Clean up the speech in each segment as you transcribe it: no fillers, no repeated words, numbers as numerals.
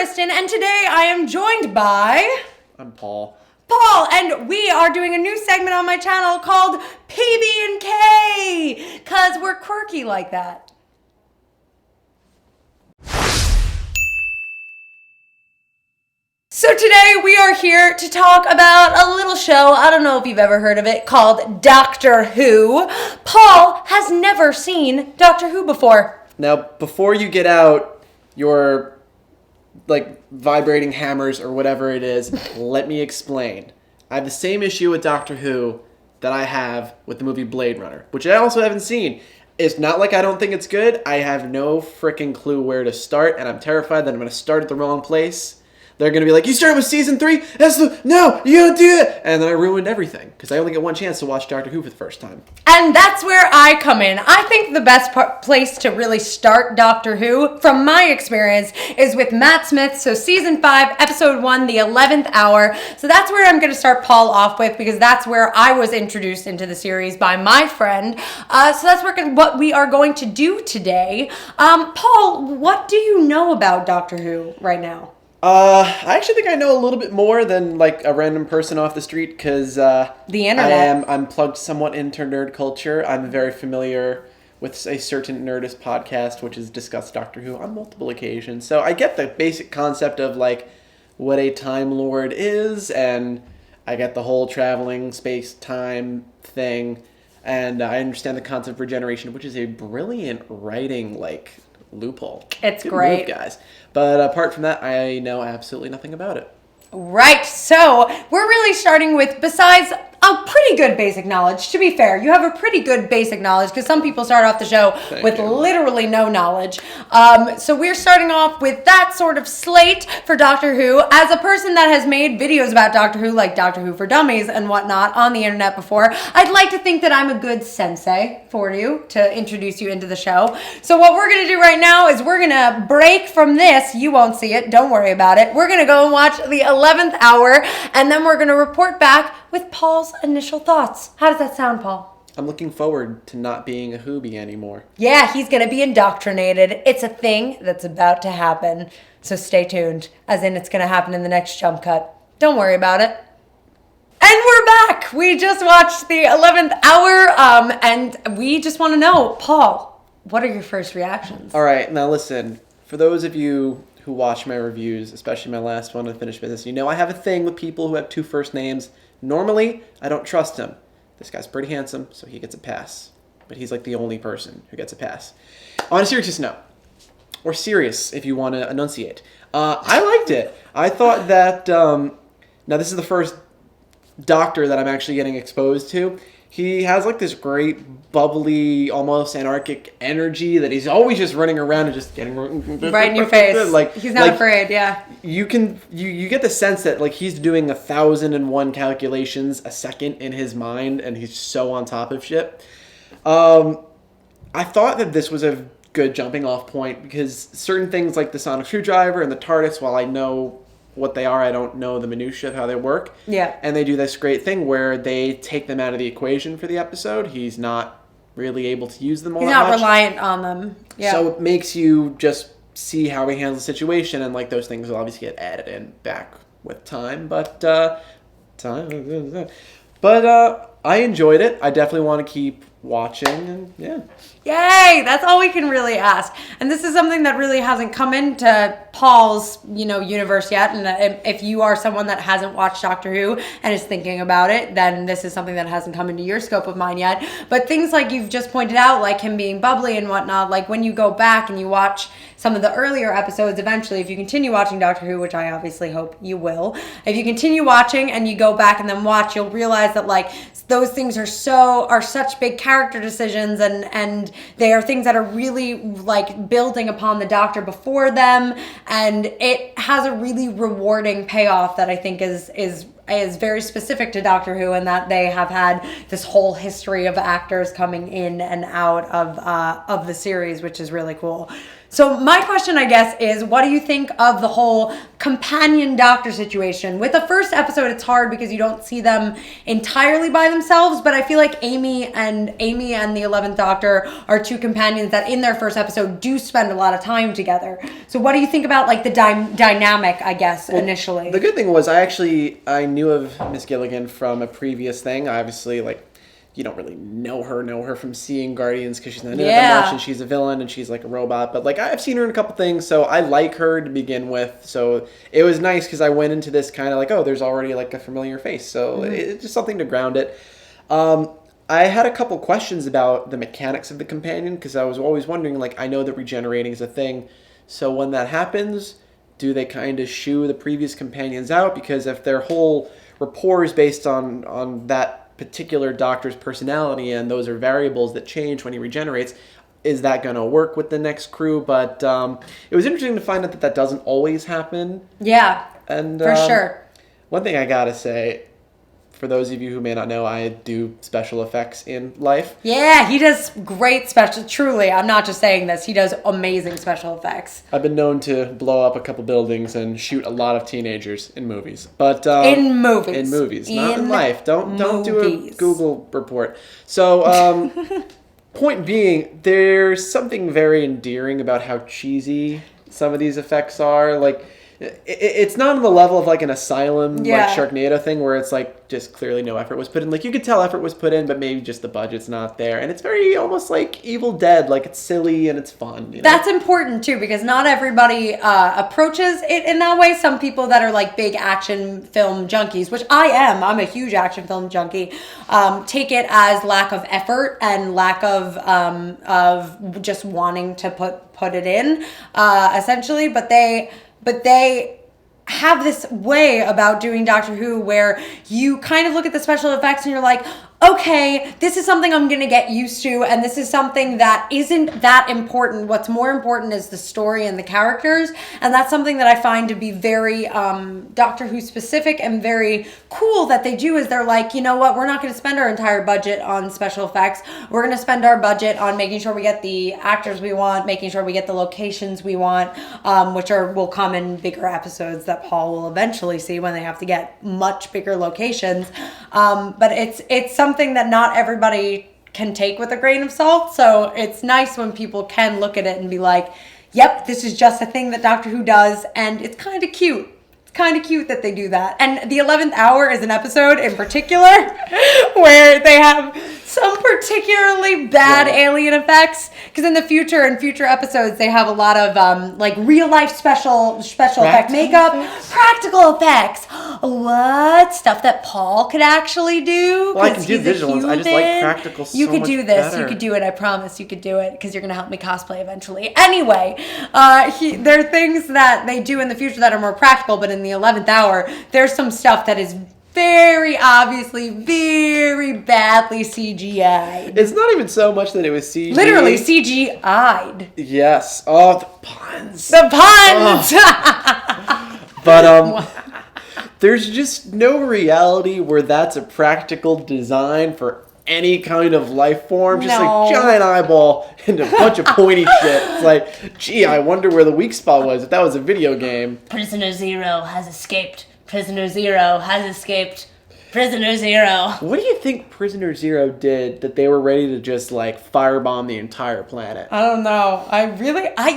Kristen, and today I am joined by... I'm Paul. Paul, and we are doing a new segment on my channel called PB&K, because we're quirky like that. So today we are here to talk about a little show, I don't know if you've ever heard of it, called Doctor Who. Paul has never seen Doctor Who before. Now, before you get out your, vibrating hammers or whatever it is, let me explain. I have the same issue with Doctor Who that I have with the movie Blade Runner, which I also haven't seen. It's not like I don't think it's good. I have no freaking clue where to start, and I'm terrified that I'm going to start at the wrong place. They're going to be like, you started with season 3? No, you don't do it! And then I ruined everything, because I only get one chance to watch Doctor Who for the first time. And that's where I come in. I think the best place to really start Doctor Who, from my experience, is with Matt Smith. So season 5, episode 1, the 11th hour. So that's where I'm going to start Paul off with, because that's where I was introduced into the series by my friend. So that's what we are going to do today. Paul, what do you know about Doctor Who right now? I actually think I know a little bit more than a random person off the street because the internet. I'm plugged somewhat into nerd culture. I'm very familiar with a certain Nerdist podcast which has discussed Doctor Who on multiple occasions. So I get the basic concept of what a Time Lord is, and I get the whole traveling space-time thing, and I understand the concept of regeneration, which is a brilliant writing loophole. It's Good great, move, guys. But apart from that, I know absolutely nothing about it. Right, so we're really starting with, besides a pretty good basic knowledge, to be fair, you have a pretty good basic knowledge because some people start off the show with literally no knowledge. So we're starting off with that sort of slate for Doctor Who. As a person that has made videos about Doctor Who, like Doctor Who for Dummies and whatnot on the internet before, I'd like to think that I'm a good sensei for you to introduce you into the show. So what we're going to do right now is we're going to break from this. You won't see it. Don't worry about it. We're going to go and watch the 11th hour, and then we're going to report back with Paul's initial thoughts. How does that sound, Paul? I'm looking forward to not being a Hoobie anymore. Yeah, he's going to be indoctrinated. It's a thing that's about to happen. So stay tuned, as in it's going to happen in the next jump cut. Don't worry about it. And we're back. We just watched the 11th hour, and we just want to know, Paul, what are your first reactions? All right, now listen. For those of you who watch my reviews, especially my last one, Unfinished Business, you know I have a thing with people who have 2 first names. Normally, I don't trust him. This guy's pretty handsome, so he gets a pass. But he's the only person who gets a pass. On a serious note, or serious if you want to enunciate, I liked it. I thought that, now this is the first Doctor that I'm actually getting exposed to. He has this great, bubbly, almost anarchic energy that he's always just running around and just getting right in your face. He's not afraid, yeah. You get the sense that he's doing 1,001 calculations a second in his mind, and he's so on top of shit. I thought that this was a good jumping off point because certain things like the sonic screwdriver and the TARDIS, while I know what they are, I don't know the minutiae of how they work. Yeah. And they do this great thing where they take them out of the equation for the episode. He's not really able to use them all that much. He's not reliant on them. Yeah. So it makes you just see how he handles the situation, and those things will obviously get added in back with time. But I enjoyed it. I definitely want to keep watching, and yeah. Yay! That's all we can really ask. And this is something that really hasn't come into Paul's, universe yet. And if you are someone that hasn't watched Doctor Who and is thinking about it, then this is something that hasn't come into your scope of mind yet. But things like you've just pointed out, like him being bubbly and whatnot, when you go back and you watch some of the earlier episodes, eventually, if you continue watching Doctor Who, which I obviously hope you will, if you continue watching and you go back and then watch, you'll realize that those things are such big character decisions, and they are things that are really building upon the Doctor before them, and it has a really rewarding payoff that I think is very specific to Doctor Who, and that they have had this whole history of actors coming in and out of the series, which is really cool. So my question, I guess, is what do you think of the whole companion doctor situation? With the first episode, it's hard because you don't see them entirely by themselves, but I feel like Amy and the 11th Doctor are two companions that in their first episode do spend a lot of time together. So what do you think about like the dynamic, I guess, initially? The good thing was I knew of Miss Gilligan from a previous thing. Obviously, like, you don't really know her from seeing Guardians because she's not in it that much, and she's a villain and she's like a robot. But like I've seen her in a couple things, so I like her to begin with. So it was nice because I went into this kind of like, oh, there's already like a familiar face, so it's just something to ground it. I had a couple questions about the mechanics of the companion because I was always wondering, like, I know that regenerating is a thing, so when that happens, do they kind of shoo the previous companions out? Because if their whole rapport is based on that particular doctor's personality and those are variables that change when he regenerates, is that going to work with the next crew? But it was interesting to find out that doesn't always happen. Yeah, and for sure. One thing I gotta say, for those of you who may not know, I do special effects in life. Yeah, he does great truly, I'm not just saying this, he does amazing special effects. I've been known to blow up a couple buildings and shoot a lot of teenagers in movies. But in movies. In movies, not in life. Don't do a Google report. So point being, there's something very endearing about how cheesy some of these effects are. Like, it's not on the level of like an Asylum, like Sharknado thing where it's like just clearly no effort was put in. Like you could tell effort was put in, but maybe just the budget's not there. And it's very almost like Evil Dead, like it's silly and it's fun. You know? That's important too, because not everybody approaches it in that way. Some people that are like big action film junkies, which I am, I'm a huge action film junkie, take it as lack of effort and lack of just wanting to put it in, essentially. But they have this way about doing Doctor Who where you kind of look at the special effects and you're like, okay, this is something I'm going to get used to, and this is something that isn't that important. What's more important is the story and the characters, and that's something that I find to be very Doctor Who specific and very cool that they do, is they're like, you know what, we're not going to spend our entire budget on special effects. We're going to spend our budget on making sure we get the actors we want, making sure we get the locations we want, which will come in bigger episodes that Paul will eventually see when they have to get much bigger locations. But it's something that not everybody can take with a grain of salt. So it's nice when people can look at it and be like, yep, this is just a thing that Doctor Who does, and it's kind of cute. It's kind of cute that they do that. And the 11th Hour is an episode in particular where they have some particularly bad alien effects, because in future episodes they have a lot of like real life special effect makeup, practical effects. What stuff that Paul could actually do? Well, I can do visual ones. I just like practical. You could do this. Better. You could do it. I promise. You could do it because you're gonna help me cosplay eventually. Anyway, there are things that they do in the future that are more practical, but in the 11th Hour, there's some stuff that is very obviously, very badly CGI'd. It's not even so much that it was CGI. Literally CGI'd. Yes. Oh, the puns. The puns! Oh. But, there's just no reality where that's a practical design for any kind of life form. Just like giant eyeball and a bunch of pointy shit. It's like, gee, I wonder where the weak spot was if that was a video game. Prisoner Zero has escaped. Prisoner Zero has escaped. Prisoner Zero. What do you think Prisoner Zero did that they were ready to just like firebomb the entire planet? I don't know.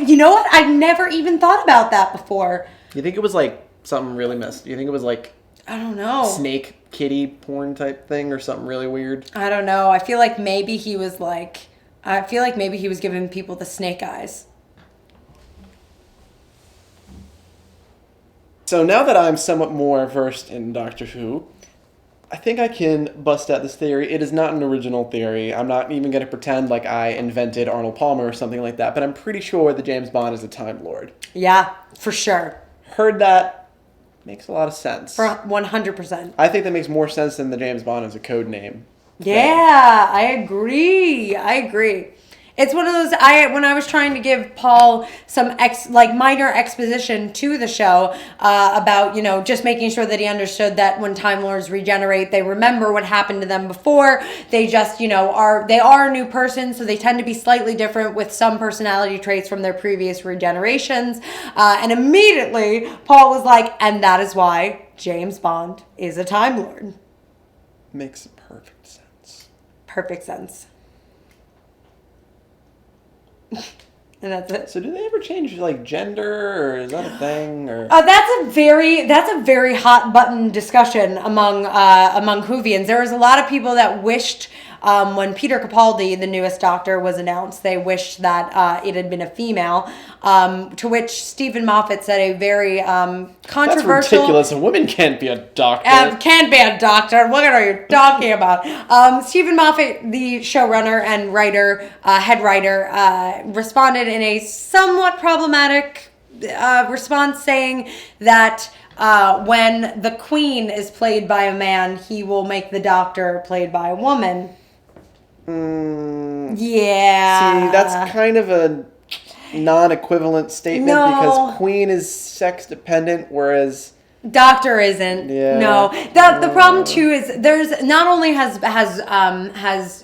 You know what? I've never even thought about that before. You think it was like something really messed? You think it was like, I don't know, snake kitty porn type thing or something really weird? I don't know. I feel like maybe he was giving people the snake eyes. So now that I'm somewhat more versed in Doctor Who, I think I can bust out this theory. It is not an original theory. I'm not even going to pretend like I invented Arnold Palmer or something like that, but I'm pretty sure that James Bond is a Time Lord. Yeah, for sure. Heard that. Makes a lot of sense. For 100%. I think that makes more sense than the James Bond as a code name. Yeah, I agree. It's one of those, when I was trying to give Paul some minor exposition to the show about, just making sure that he understood that when Time Lords regenerate, they remember what happened to them before. They just, they are a new person, so they tend to be slightly different with some personality traits from their previous regenerations. And immediately, Paul was like, and that is why James Bond is a Time Lord. Makes perfect sense. Perfect sense. And that's it. So do they ever change gender, or is that a thing? Or that's a very hot button discussion among Whovians. There was a lot of people that wished when Peter Capaldi, the newest Doctor, was announced, they wished that it had been a female. To which Stephen Moffat said a very controversial. That's ridiculous. A woman can't be a doctor. Can't be a doctor. What are you talking about? Stephen Moffat, the showrunner and writer, head writer, responded in a somewhat problematic response, saying that when the Queen is played by a man, he will make the Doctor played by a woman. Yeah. See, that's kind of a non-equivalent statement because Queen is sex dependent, whereas Doctor isn't. Yeah. No. The problem too is there's not only has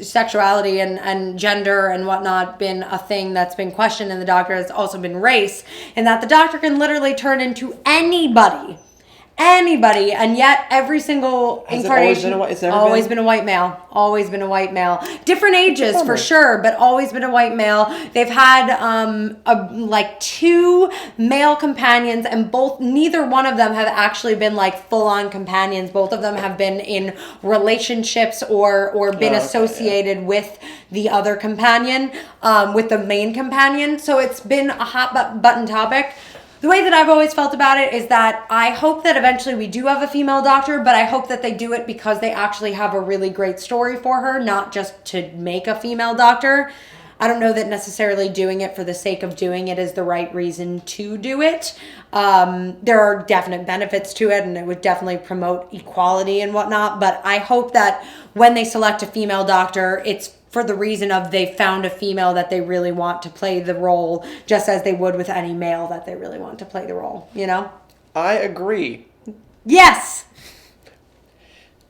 sexuality and gender and whatnot been a thing that's been questioned in the Doctor, it's also been race, in that the Doctor can literally turn into anybody, and yet every single incarnation always been a white male. Different ages for sure, but always been a white male. They've had two male companions, and neither one of them have actually been full on companions. Both of them have been in relationships or been associated with the other companion, with the main companion. So it's been a hot button topic. The way that I've always felt about it is that I hope that eventually we do have a female Doctor, but I hope that they do it because they actually have a really great story for her, not just to make a female Doctor. I don't know that necessarily doing it for the sake of doing it is the right reason to do it. There are definite benefits to it, and it would definitely promote equality and whatnot, but I hope that when they select a female Doctor, it's for the reason of they found a female that they really want to play the role, just as they would with any male that they really want to play the role, I agree. Yes!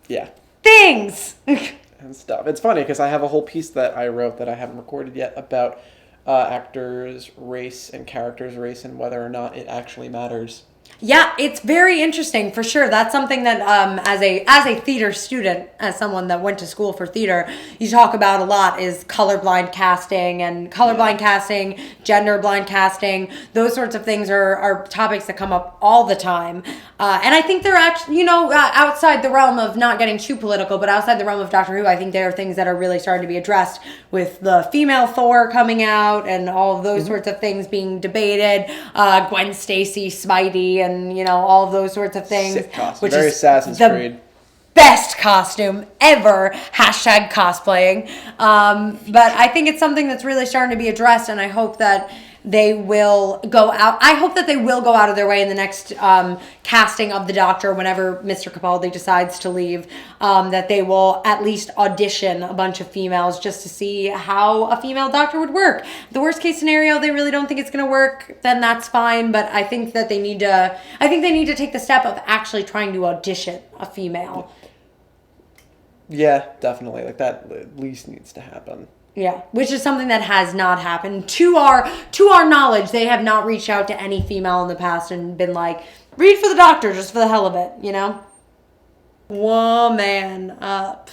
Yeah. Things! And stuff. It's funny because I have a whole piece that I wrote that I haven't recorded yet about actors' race and characters' race and whether or not it actually matters. Yeah, it's very interesting for sure. That's something that as a theater student, as someone that went to school for theater, you talk about a lot is colorblind casting, gender blind casting. Those sorts of things are topics that come up all the time. And I think they're actually, outside the realm of not getting too political, but outside the realm of Doctor Who, I think there are things that are really starting to be addressed with the female Thor coming out and all of those sorts of things being debated. Gwen Stacy, Spidey, and all of those sorts of things. Sick costume. Which Very is Assassin's Creed. Best costume ever. #cosplaying. But I think it's something that's really starting to be addressed, and I hope that they will go out. I hope that they will go out of their way in the next casting of the Doctor, whenever Mr. Capaldi decides to leave, that they will at least audition a bunch of females just to see how a female Doctor would work. The worst case scenario, they really don't think it's going to work, then that's fine. But I think that they need to take the step of actually trying to audition a female. Yeah, definitely. That at least needs to happen. Yeah, which is something that has not happened. To our knowledge, they have not reached out to any female in the past and been like, read for the Doctor just for the hell of it, Woman up.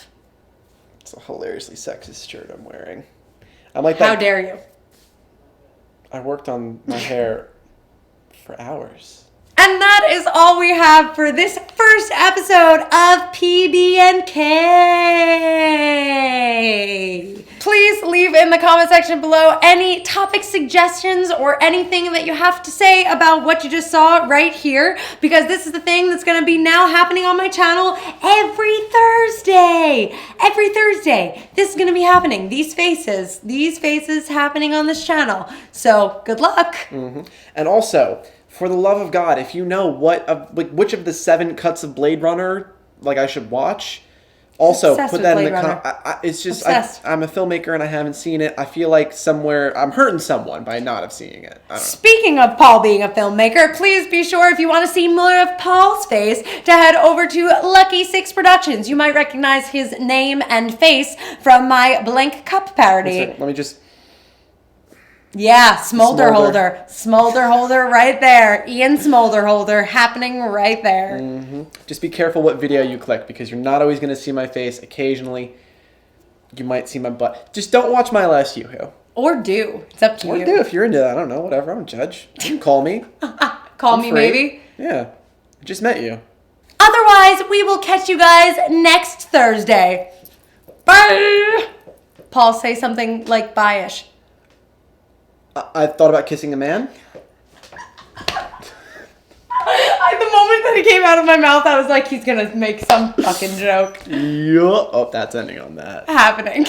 It's a hilariously sexist shirt I'm wearing. I'm like How dare you? I worked on my hair for hours. And that is all we have for this first episode of PB&K. Please leave in the comment section below any topic suggestions or anything that you have to say about what you just saw right here, because this is the thing that's going to be now happening on my channel every Thursday. Every Thursday. This is going to be happening. These faces happening on this channel. So good luck. Mm-hmm. And also, for the love of God, if you know which of the 7 cuts of Blade Runner I should watch, Also, Obsessed put with that in the Blade Runner. it's just Obsessed. I'm a filmmaker and I haven't seen it. I feel like somewhere I'm hurting someone by not have seeing it. I don't know. Speaking of Paul being a filmmaker, please be sure if you want to see more of Paul's face to head over to Lucky Six Productions. You might recognize his name and face from my Blank Cup parody. Let me just. Yeah, Smolder Smolder. Holder. Smolder Holder right there. Ian Smolder Holder happening right there. Just be careful what video you click because you're not always going to see my face. Occasionally, you might see my butt. Just don't watch My Last Yoo-Hoo. Or do. It's up to Or you. do if you're into that. I don't know. Whatever. I don't judge. You can call me. Call I'm me free. maybe. Yeah. I just met you. Otherwise, we will catch you guys next Thursday. Bye! Paul, say something like bye-ish. I thought about kissing a man. The moment that it came out of my mouth, I was like, he's gonna make some fucking joke Yeah. Oh, that's ending on that. happening.